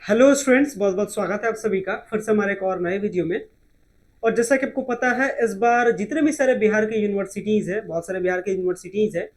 Hello students, बहुत बहुत स्वागत है आप सभी का फिर से हमारे एक और नए वीडियो में। और जैसा कि आपको पता है, इस बार जितने भी सारे बिहार के यूनिवर्सिटीज़ है, बहुत सारे बिहार के यूनिवर्सिटीज़ है,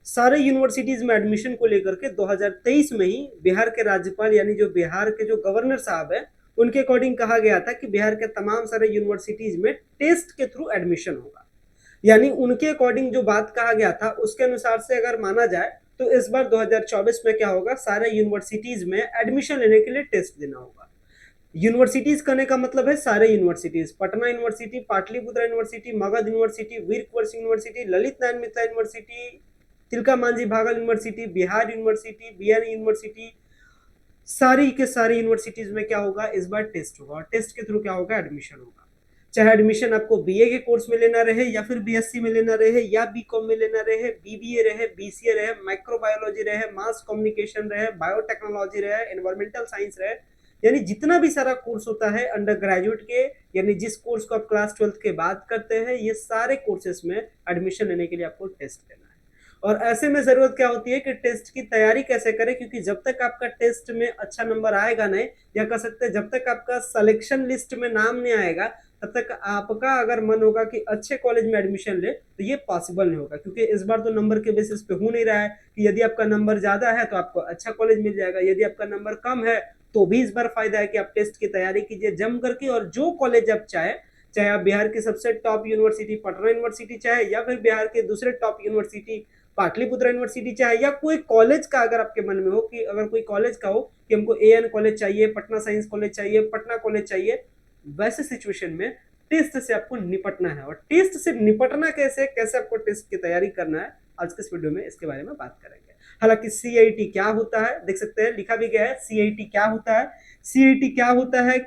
सारे यूनिवर्सिटीज़ में एडमिशन को लेकर के 2023 में ही बिहार के राज्यपाल यानी जो बिहार के जो गवर्नर साहब है, उनके अकॉर्डिंग कहा गया था कि बिहार के तमाम सारे यूनिवर्सिटीज़ में टेस्ट के थ्रू एडमिशन होगा। यानी उनके अकॉर्डिंग जो बात कहा गया था उसके अनुसार से अगर माना जाए तो इस बार 2024 में क्या होगा, सारे यूनिवर्सिटीज में एडमिशन लेने के लिए टेस्ट देना होगा। यूनिवर्सिटीज करने का मतलब है सारे universities, Patna university, Pataliputra university, Magadh university, Veer Kunwar Singh university, Lalit Narayan Mithila university, Tilka Manjhi Bhagal university, Bihar university, BN university, सारी के सारी यूनिवर्सिटीज में क्या होगा, इस बार टेस्ट होगा। और टेस्ट के थ्रू क्या होगा, एडमिशन होगा। चाहे एडमिशन आपको बीए के कोर्स में लेना रहे या फिर बीएससी में लेना रहे या बीकॉम में लेना रहे, बीबीए रहे, बीसीए रहे, माइक्रोबायोलॉजी रहे, मास कम्युनिकेशन रहे, बायोटेक्नोलॉजी रहे, एनवायरमेंटल साइंस रहे, यानी जितना भी सारा कोर्स होता है अंडर ग्रेजुएट के, यानी जिस कोर्स को आप क्लास 12 के बाद करते हैं, ये सारे कोर्सेस में एडमिशन लेने के लिए आपको टेस्ट देना है। और ऐसे में जरूरत क्या होती है कि टेस्ट की तैयारी कैसे करें, क्योंकि जब तक आपका टेस्ट में अच्छा नंबर आएगा नहीं, या कह सकते हैं जब तक आपका सिलेक्शन लिस्ट में नाम नहीं आएगा, तब तक आपका अगर मन होगा कि अच्छे कॉलेज में एडमिशन ले तो ये पॉसिबल नहीं होगा। क्योंकि इस बार तो नंबर के बेसिस पे हो नहीं रहा है कि यदि आपका नंबर ज्यादा है तो आपको अच्छा कॉलेज मिल जाएगा, यदि आपका नंबर कम है तो भी इस बार फायदा है कि आप टेस्ट की तैयारी कीजिए जम करके, और जो कॉलेज आप चाहे, चाहे आप बिहार की सबसे टॉप यूनिवर्सिटी पटना यूनिवर्सिटी चाहे, या फिर बिहार के दूसरे टॉप यूनिवर्सिटी पाटलिपुत्र यूनिवर्सिटी चाहे, या कोई कॉलेज का अगर आपके मन में हो कि अगर कोई कॉलेज का हो कि हमको एएन कॉलेज चाहिए, पटना साइंस कॉलेज चाहिए, पटना कॉलेज चाहिए, वैसे सिचुएशन में टेस्ट से आपको निपटना है। और टेस्ट से निपटना कैसे कैसे आपको टेस्ट की तैयारी करना है, आज के इस वीडियो में इसके बारे में बात करेंगे। हालांकि सीआईटी क्या होता है, देख सकते हैं लिखा भी गया है सीआईटी क्या होता है, सीआईटी क्या होता है,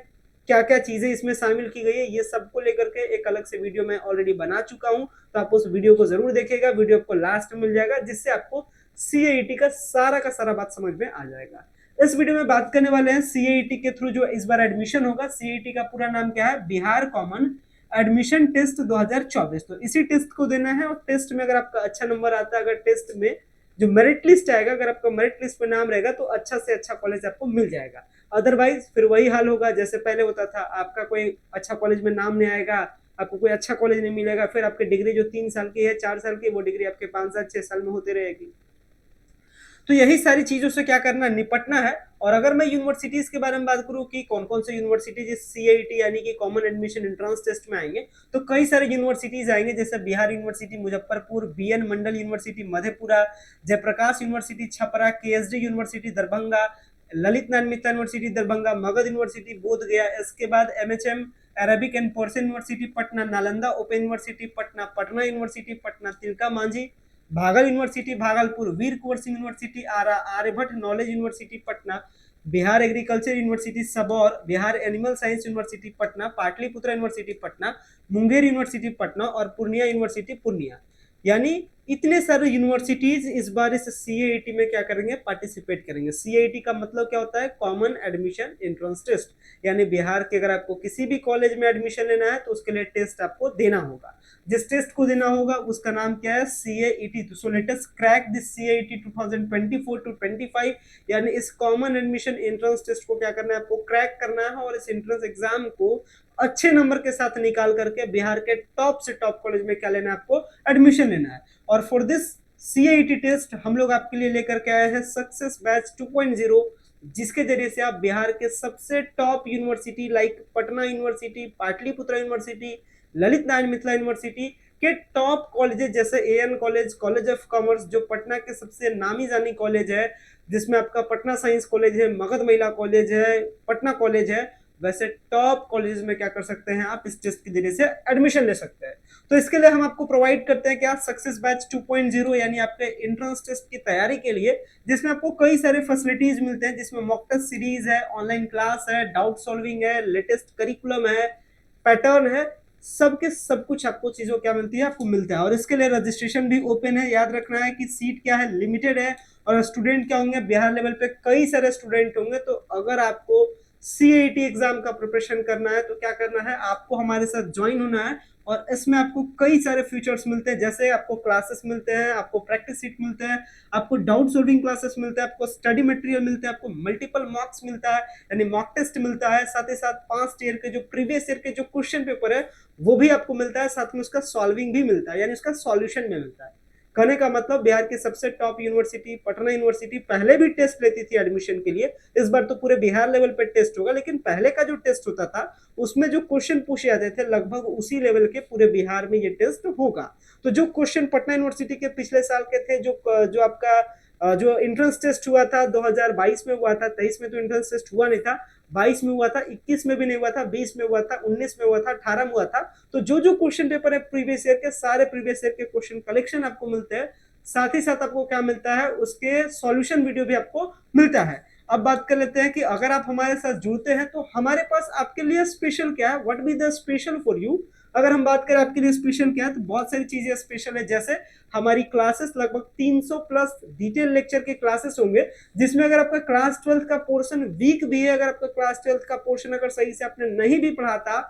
क्या क्या चीजें इसमें शामिल की गई है, ये सबको लेकर के एक अलग से वीडियो मैं ऑलरेडी बना चुका हूं, तो आप उस वीडियो को जरूर देखेगा। वीडियो आपको लास्ट में मिल जाएगा, जिससे आपको सीआईटी का सारा बात समझ में आ जाएगा। इस वीडियो में बात करने वाले हैं सीआईटी के थ्रू जो इस बार एडमिशन होगा। सीआईटी का पूरा नाम क्या है, बिहार कॉमन एडमिशन टेस्ट 2024। तो इसी टेस्ट को देना है, और टेस्ट में अगर आपका अच्छा नंबर आता है, अगर टेस्ट में जो मेरिट लिस्ट आएगा, अगर आपका मेरिट लिस्ट में नाम रहेगा तो अच्छा से अच्छा कॉलेज आपको मिल जाएगा। अदरवाइज फिर वही हाल होगा जैसे पहले होता था, आपका कोई अच्छा कॉलेज में नाम नहीं आएगा, आपको कोई अच्छा कॉलेज नहीं मिलेगा, फिर आपकी डिग्री जो 3 साल की है, 4 साल की, वो डिग्री आपके 5 साल 6 साल में होती रहेगी। तो यही सारी चीजों से क्या करना, निपटना है। और अगर मैं यूनिवर्सिटीज के बारे में बात करूं कि कौन कौन से यूनिवर्सिटीज सीआईटी यानी कि कॉमन एडमिशन एंट्रेंस टेस्ट में आएंगे, तो कई सारे यूनिवर्सिटीज आएंगे, जैसे Bihar university Muzaffarpur, BN Mandal university Madhepura, Jayaprakash university Chhapra, KSD university Darbhanga, Lalit Narayan Mithila university Darbhanga, Magadh university Bodh Gaya, इसके बाद MHM Arabic and Persian university Patna, Nalanda open university Patna, Patna university Patna, Tilka Manjhi Bhagal university Bhagalpur, Veer Kunwar Singh university Arrah, Aryabhatta knowledge university Patna, Bihar agriculture university Sabour, Bihar animal science university Patna, Pataliputra university Patna, Munger university Patna और पूर्णिया यूनिवर्सिटी पूर्णिया। यानी इतने सारे यूनिवर्सिटीज इस बार इस सीएईटी में क्या करेंगे, पार्टिसिपेट करेंगे। सीएईटी का मतलब क्या होता है, कॉमन एडमिशन एंट्रेंस टेस्ट। यानी बिहार के अगर आपको किसी भी कॉलेज में एडमिशन लेना है तो उसके लिए टेस्ट आपको देना होगा। जिस टेस्ट को देना होगा उसका नाम क्या है, CAET. So let us crack this CAET 2024 to 25। यानी इस कॉमन एडमिशन एंट्रेंस टेस्ट को क्या करना है, आपको क्रैक करना है, और इस एंट्रेंस एग्जाम को अच्छे नंबर के साथ निकाल करके बिहार के टॉप से टॉप कॉलेज में क्या लेना है, आपको एडमिशन लेना है। और फॉर दिस सीआईटी टेस्ट हम लोग आपके लिए लेकर के आए हैं सक्सेस बैच 2.0, जिसके जरिए से आप बिहार के सबसे top university like Patna university, Pataliputra university, Lalit Narayan Mithila university के टॉप कॉलेजेस जैसे AN college, college of commerce जो पटना के सबसे नामी जानी कॉलेज है, जिसमें आपका पटना साइंस कॉलेज है, मगध महिला कॉलेज है, पटना कॉलेज है, वैसे टॉप कॉलेज में क्या कर सकते हैं, आप इस टेस्ट के जरिए से एडमिशन ले सकते हैं। तो इसके लिए हम आपको प्रोवाइड करते हैं क्या, सक्सेस बैच 2.0, यानी आपके एंट्रेंस टेस्ट की तैयारी के लिए, जिसमें आपको कई सारे फैसिलिटीज मिलते हैं, जिसमें मॉक टेस्ट सीरीज है, ऑनलाइन क्लास है, डाउट सॉल्विंग है, लेटेस्ट करिकुलम है, पैटर्न है, सबके सब कुछ आपको चीजों क्या मिलती है, आपको मिलता है। और इसके लिए रजिस्ट्रेशन भी ओपन है। याद रखना है कि सीट क्या है, लिमिटेड है, और स्टूडेंट क्या होंगे, बिहार लेवल पे कई सारे स्टूडेंट होंगे। तो अगर आपको सीएईटी एग्जाम का प्रिपरेशन करना है तो क्या करना है, आपको हमारे साथ ज्वाइन होना है। और इसमें आपको कई सारे फीचर्स मिलते हैं, जैसे आपको क्लासेस मिलते हैं, आपको प्रैक्टिस सीट मिलते हैं, आपको डाउट सॉल्विंग क्लासेस मिलते हैं, आपको स्टडी मटेरियल मिलते हैं, आपको मल्टीपल मार्क्स मिलता है यानी मॉक टेस्ट मिलता है, साथ ही साथ 5 ईयर के जो प्रीवियस ईयर के जो क्वेश्चन पेपर है वो भी आपको मिलता है, साथ में उसका सॉल्विंग भी मिलता है यानी उसका सॉल्यूशन में मिलता है। कहने का मतलब बिहार की सबसे टॉप यूनिवर्सिटी पटना यूनिवर्सिटी पहले भी टेस्ट लेती थी एडमिशन के लिए, इस बार तो पूरे बिहार लेवल पे टेस्ट होगा, लेकिन पहले का जो टेस्ट होता था उसमें जो क्वेश्चन पूछे जाते थे लगभग उसी लेवल के पूरे बिहार में ये टेस्ट होगा। तो जो क्वेश्चन पटना यूनिवर्सिटी के पिछले साल के थे, जो आपका जो एंट्रेंस टेस्ट हुआ था 2022 में हुआ था, 23 में तो एंट्रेंस टेस्ट हुआ नहीं था, 22 में हुआ था, 21 में भी नहीं हुआ था, 20 में हुआ था, 19 में हुआ था, 18 में हुआ था। तो जो क्वेश्चन पेपर है प्रीवियस ईयर के, सारे प्रीवियस ईयर के क्वेश्चन कलेक्शन आपको मिलते हैं, साथ ही साथ आपको क्या मिलता है, उसके सॉल्यूशन वीडियो भी आपको मिलता है। अब बात कर लेते हैं कि अगर आप हमारे साथ जुड़ते हैं तो हमारे पास आपके लिए स्पेशल क्या है, what be the special for you. अगर हम बात करें आपके लिए स्पेशल क्या है, तो बहुत सारी चीजें स्पेशल है, जैसे हमारी क्लासेस लगभग 300 प्लस डिटेल लेक्चर के क्लासेस होंगे, जिसमें अगर आपका क्लास 12 का पोर्शन वीक भी है, अगर आपका क्लास 12 का पोर्शन अगर सही से आपने नहीं भी पढ़ा था,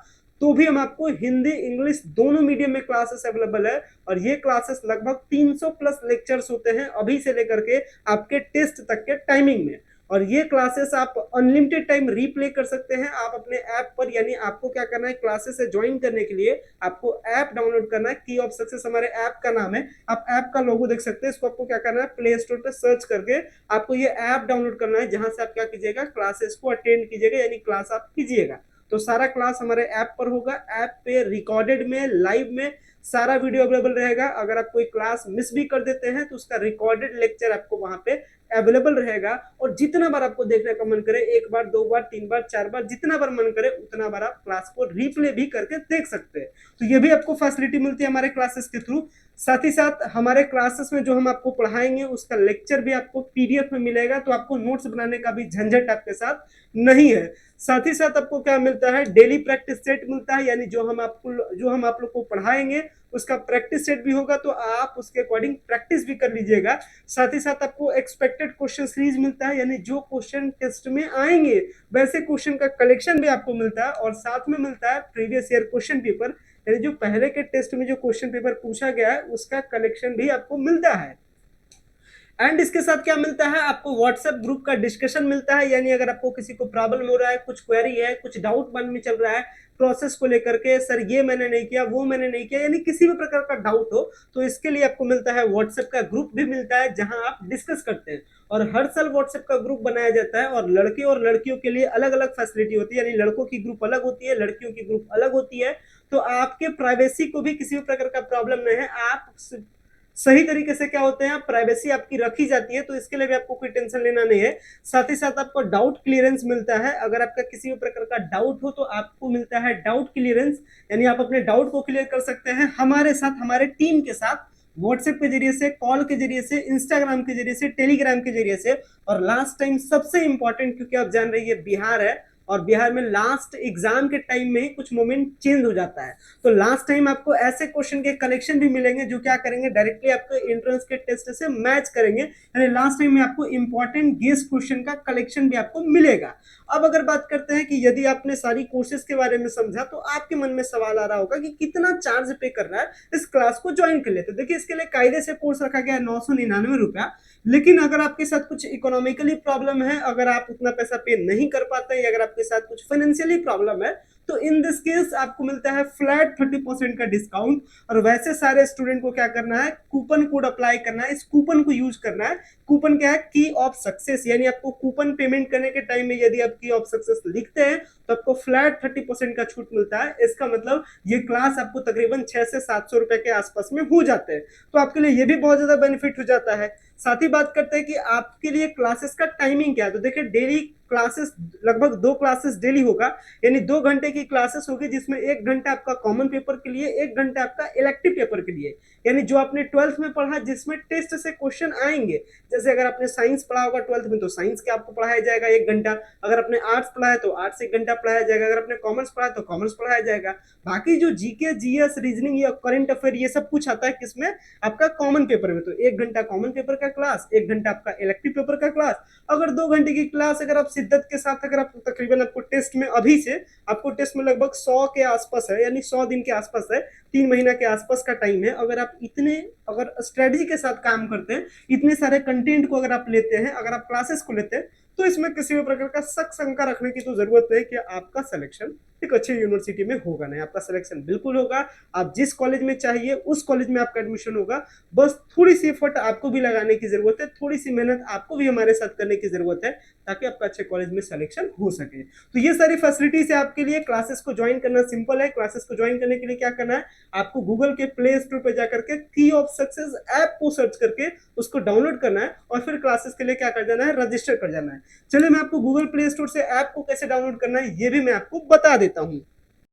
तो भी हम आपको हिंदी इंग्लिश दोनों मीडियम में क्लासेस अवेलेबल है। और ये क्लासेस लगभग 300 प्लस लेक्चर्स होते हैं अभी से लेकर के आपके टेस्ट तक के टाइमिंग में। और ये क्लासेस आप अनलिमिटेड टाइम रीप्ले कर सकते हैं आप अपने ऐप पर, यानी आपको क्या करना है, क्लासेस से ज्वाइन करने के लिए आपको ऐप डाउनलोड करना है। की ऑफ सक्सेस हमारे ऐप का नाम है, आप ऐप का लोगो देख सकते हैं, इसको आपको क्या करना है, प्ले स्टोर पे सर्च करके आपको ये ऐप डाउनलोड करना है, जहां से आप क्या कीजिएगा, क्लासेस को अटेंड कीजिएगा, यानी क्लास आप कीजिएगा। तो सारा क्लास हमारे ऐप पर होगा, ऐप पे रिकॉर्डेड में लाइव में सारा वीडियो अवेलेबल रहेगा। अगर आप कोई क्लास मिस भी कर देते हैं तो उसका रिकॉर्डेड लेक्चर आपको वहां पे अवेलेबल रहेगा, और जितना बार आपको देखने का मन करे, 1 बार 2 बार 3 बार 4 बार जितना बार मन करे उतना बार आप क्लास को रिप्ले भी करके देख सकते हैं। तो ये भी आपको फैसिलिटी मिलती है हमारे क्लासेस के थ्रू। साथ ही साथ हमारे क्लासेस में जो हम आपको पढ़ाएंगे उसका लेक्चर भी आपको पीडीएफ में मिलेगा, तो आपको नोट्स बनाने का भी झंझट आपके साथ नहीं है। साथ ही साथ आपको क्या मिलता है, डेली प्रैक्टिस सेट मिलता है, यानी जो हम आप लोग को पढ़ाएंगे उसका प्रैक्टिस सेट भी होगा, तो आप उसके अकॉर्डिंग प्रैक्टिस भी कर लीजिएगा। साथ ही साथ आपको एक्सपेक्टेड क्वेश्चन सीरीज मिलता है, यानी जो क्वेश्चन टेस्ट में आएंगे वैसे क्वेश्चन का कलेक्शन भी आपको मिलता है, और साथ में मिलता है प्रीवियस ईयर क्वेश्चन पेपर, यानी जो पहले के टेस्ट में जो क्वेश्चन पेपर पूछा गया है उसका कलेक्शन भी आपको मिलता है। एंड इसके साथ क्या मिलता है, आपको व्हाट्सएप ग्रुप का डिस्कशन मिलता है, यानी अगर आपको किसी को प्रॉब्लम हो रहा है, कुछ क्वेरी है, कुछ डाउट मन में चल रहा है प्रोसेस को लेकर के, सर ये मैंने नहीं किया, वो मैंने नहीं किया, यानी किसी भी प्रकार का डाउट हो तो इसके लिए आपको मिलता है व्हाट्सएप का ग्रुप भी मिलता है, जहां आप डिस्कस करते हैं। और हर साल व्हाट्सएप का ग्रुप बनाया जाता है, और लड़के और लड़कियों के लिए अलग अलग फैसिलिटी होती है, यानी लड़कों की ग्रुप अलग होती है, लड़कियों की ग्रुप अलग होती है। तो आपके प्राइवेसी को भी किसी भी प्रकार का प्रॉब्लम नहीं है, आप सही तरीके से क्या होते हैं, प्राइवेसी आपकी रखी जाती है, तो इसके लिए भी आपको कोई टेंशन लेना नहीं है। साथ ही साथ आपको डाउट क्लियरेंस मिलता है, अगर आपका किसी भी प्रकार का डाउट हो तो आपको मिलता है डाउट क्लियरेंस, यानी आप अपने डाउट को क्लियर कर सकते हैं हमारे साथ, हमारे टीम के साथ, व्हाट्सएप के जरिए से, कॉल के जरिए से, इंस्टाग्राम के जरिए से, टेलीग्राम के जरिए से। और लास्ट टाइम सबसे इंपॉर्टेंट, क्योंकि आप जान रहे हैं बिहार है और बिहार में लास्ट एग्जाम के टाइम में ही कुछ मोमेंट चेंज हो जाता है, तो लास्ट टाइम आपको ऐसे क्वेश्चन के कलेक्शन भी मिलेंगे जो क्या करेंगे, डायरेक्टली आपके एंट्रेंस के टेस्ट से मैच करेंगे, यानी लास्ट टाइम में आपको इंपॉर्टेंट गेस क्वेश्चन का कलेक्शन भी आपको मिलेगा। अब अगर बात करते हैं कि यदि आपने सारी कोर्सेज के बारे में समझा तो आपके मन में सवाल आ रहा होगा कि कितना चार्ज पे करना है इस क्लास को ज्वाइन कर ले। तो देखिए, इसके लिए कायदे से कोर्स रखा गया है 999 रुपया, लेकिन अगर आपके साथ कुछ इकोनॉमिकली प्रॉब्लम है, अगर आप उतना पैसा पे नहीं कर पाते हैं, अगर आपके साथ कुछ फाइनेंशियली प्रॉब्लम है, तो इन दिस केस आपको मिलता है फ्लैट 30% का डिस्काउंट। और वैसे सारे स्टूडेंट को क्या करना है, कूपन कोड अप्लाई करना है, इस कूपन को यूज करना है। कूपन क्या है, की ऑफ सक्सेस, यानी आपको कूपन पेमेंट करने के टाइम में यदि आप की ऑफ सक्सेस लिखते हैं तो आपको फ्लैट 30% का छूट मिलता है। इसका मतलब ये क्लास आपको तकरीबन 600 से 700 रुपए के आसपास में हो जाते हैं, तो आपके लिए ये भी बहुत ज्यादा बेनिफिट हो जाता है। साथ ही बात करते हैं कि आपके लिए क्लासेस का टाइमिंग क्या है, तो देखिए डेली क्लासेस लगभग 2 क्लासेस डेली होगा, यानी 2 घंटे की क्लासेस होगी, जिसमें 1 घंटा आपका कॉमन पेपर के लिए, 1 घंटा आपका इलेक्टिव पेपर के लिए, यानी जो आपने 12th में पढ़ा जिसमें टेस्ट से क्वेश्चन आएंगे। जैसे अगर आपने साइंस पढ़ा होगा 12th में तो साइंस के आपको पढ़ाया जाएगा 1 घंटा, अगर आपने आर्ट्स पढ़ा है तो आर्ट्स 1 घंटा पढ़ाया जाएगा, अगर आपने कॉमर्स पढ़ा है तो कॉमर्स पढ़ाया जाएगा। बाकी जो जीके जीएस रीजनिंग या करंट अफेयर ये सब कुछ आता है किसमें, आपका कॉमन पेपर में, तो 1 घंटा कॉमन पेपर का क्लास, 1 घंटा आपका इलेक्टिव पेपर का क्लास। अगर 2 घंटे की क्लास अगर आप शिद्दत के साथ, अगर आप तकरीबन आपको टेस्ट में अभी से आपको टेस्ट में लगभग 100 के आसपास है, यानी 100 दिन के आसपास है, 3 महीना के आसपास का टाइम है। अगर स्ट्रेटजी के साथ काम करते हैं, इतने सारे कंटेंट को अगर आप लेते हैं, अगर आप क्लासेस को लेते हैं, तो इसमें किसी भी प्रकार का शक शंका रखने की तो जरूरत नहीं कि आपका सिलेक्शन एक अच्छी यूनिवर्सिटी में होगा नहीं। आपका सिलेक्शन बिल्कुल होगा। आप जिस कॉलेज में चाहिए उस कॉलेज में आपका एडमिशन होगा। बस थोड़ी सी एफर्ट आपको भी लगाने की जरूरत है, थोड़ी सी मेहनत आपको भी हमारे साथ करने की जरूरत है, ताकि आपका अच्छे कॉलेज में सिलेक्शन हो सके। तो ये सारी फैसिलिटीज है आपके लिए। क्लासेस को ज्वाइन करना सिंपल है। क्लासेस को ज्वाइन करने के लिए क्या करना है, आपको गूगल के प्ले स्टोर पर जाकर के की ऑफ सक्सेस ऐप को सर्च करके उसको डाउनलोड करना है और फिर क्लासेस के लिए क्या कर जाना है, रजिस्टर कर जाना है। चलिए मैं आपको गूगल प्ले स्टोर से ऐप को कैसे डाउनलोड करना है ये भी मैं आपको बता देता हूं।